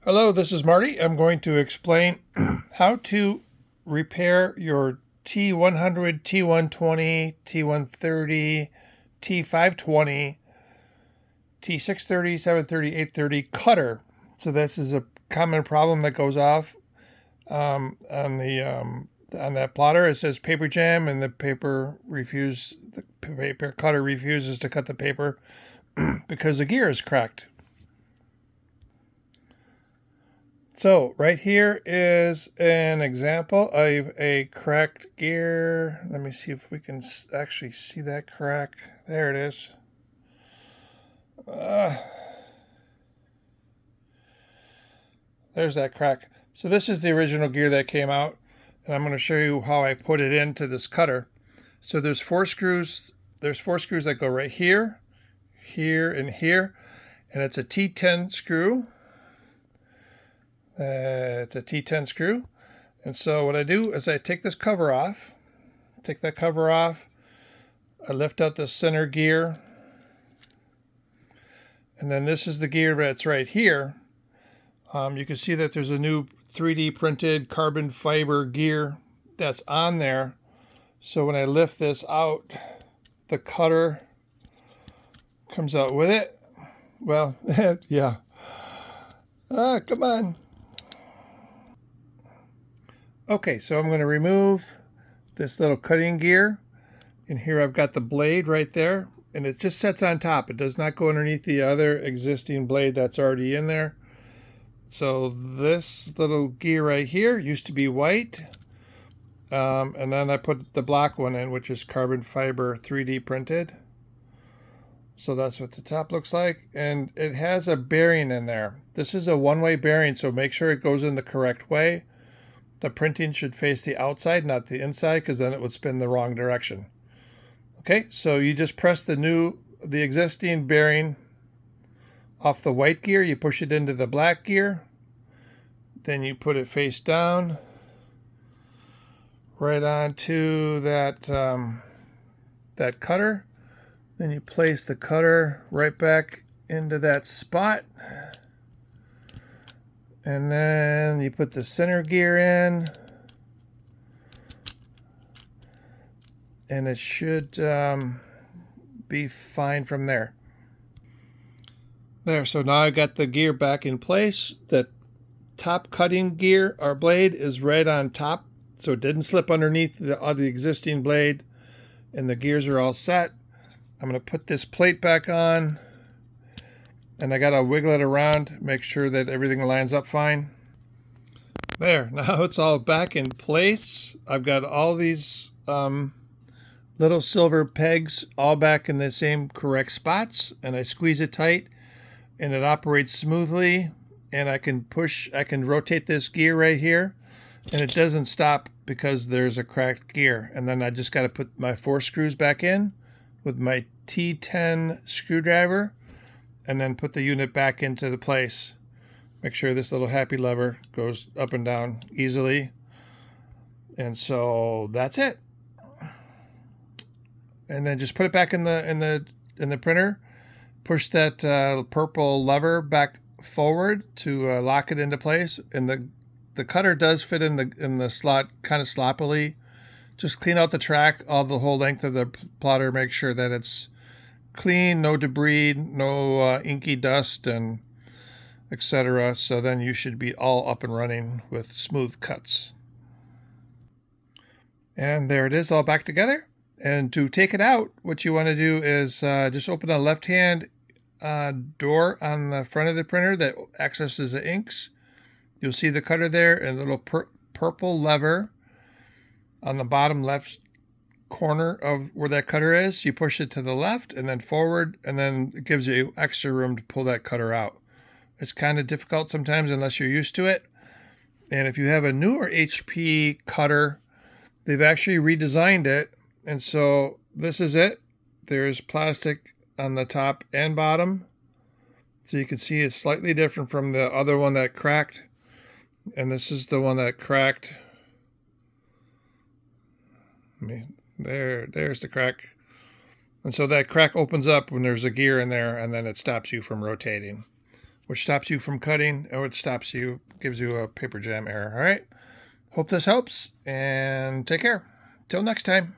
Hello, this is Marty. I'm going to explain how to repair your T100, T120, T130, T520, T630, 730, 830 cutter. So this is a common problem that goes off on that plotter. It says paper jam, and the paper cutter refuses to cut the paper because the gear is cracked. So right here is an example of a cracked gear. Let me see if we can actually see that crack. There it is. There's that crack. So this is the original gear that came out, and I'm going to show you how I put it into this cutter. So there's four screws. There's four screws that go right here, here, and here, and it's a T10 screw. It's a T10 screw. And so what I do is I take this cover off. Take that cover off. I lift out the center gear. And then this is the gear that's right here. You can see that there's a new 3D printed carbon fiber gear that's on there. So when I lift this out, the cutter comes out with it. Well, yeah. Come on. Okay, so I'm going to remove this little cutting gear. And here I've got the blade right there. And it just sets on top. It does not go underneath the other existing blade that's already in there. So this little gear right here used to be white. And then I put the black one in, which is carbon fiber 3D printed. So that's what the top looks like. And it has a bearing in there. This is a one-way bearing, so make sure it goes in the correct way. The printing should face the outside, not the inside, because then it would spin the wrong direction. Okay, so you just press the existing bearing off the white gear. You push it into the black gear. Then you put it face down right onto that cutter. Then you place the cutter right back into that spot. And then you put the center gear in. And it should be fine from there. There, so now I got the gear back in place. The top cutting gear, our blade, is right on top. So it didn't slip underneath the existing blade. And the gears are all set. I'm going to put this plate back on. And I got to wiggle it around, make sure that everything lines up fine. There, now it's all back in place. I've got all these little silver pegs all back in the same correct spots. And I squeeze it tight and it operates smoothly. And I can rotate this gear right here. And it doesn't stop because there's a cracked gear. And then I just got to put my 4 screws back in with my T10 screwdriver. And then put the unit back into the place. Make sure this little happy lever goes up and down easily. And so that's it. And then just put it back in the printer. Push that purple lever back forward to lock it into place. And the cutter does fit in the slot kind of sloppily. Just clean out the track, the whole length of the plotter. Make sure that it's clean, no debris, no inky dust, and etc. So then you should be all up and running with smooth cuts. And there it is, all back together. And to take it out, what you want to do is just open a left-hand door on the front of the printer that accesses the inks. You'll see the cutter there and a little purple lever on the bottom left corner of where that cutter is. You push it to the left and then forward, and then it gives you extra room to pull that cutter out. It's kind of difficult sometimes unless you're used to it. And if you have a newer HP cutter, they've actually redesigned it. And so this is it. There's plastic on the top and bottom. So you can see it's slightly different from the other one that cracked. And this is the one that cracked. There's the crack. And so that crack opens up when there's a gear in there, and then it stops you from rotating. which stops you from cutting, or which gives you a paper jam error. All right. Hope this helps, and take care. Till next time.